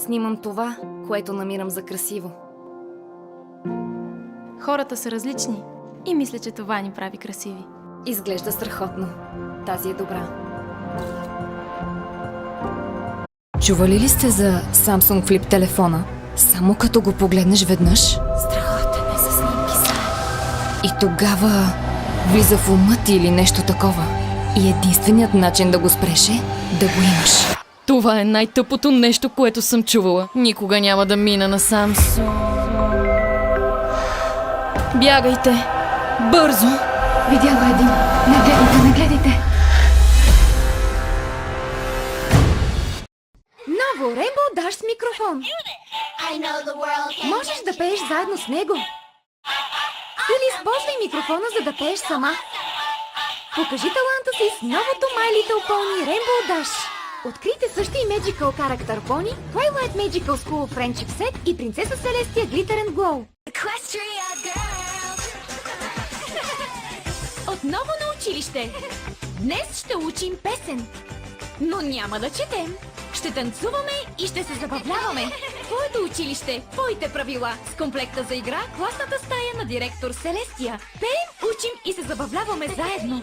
Снимам това, което намирам за красиво. Хората са различни и мисля, че това ни прави красиви. Изглежда страхотно. Тази е добра. Чували ли сте за Samsung Flip телефона? Само като го погледнеш веднъж, страхотен е със снимки са. И тогава влиза в ума ти или нещо такова. И единственият начин да го спреш е да го имаш. Това е най-тъпото нещо, което съм чувала. Никога няма да мина на Samsung. Бягайте! Бързо! Видяла един. Не гледайте, не гледайте. Ново Rainbow Dash с микрофон. Можеш да пееш заедно с него. Или използвай микрофона, за да пееш сама. Покажи таланта си с новото My Little Pony Rainbow Dash. Открийте също и Magical Character Pony, Twilight Magical School Friendship Set и принцеса Селестия Glitter and Glow. Отново на училище! Днес ще учим песен, но няма да четем. Ще танцуваме и ще се забавляваме. Твоето училище, твоите правила. С комплекта за игра, класната стая на директор Селестия. Пеем, учим и се забавляваме заедно.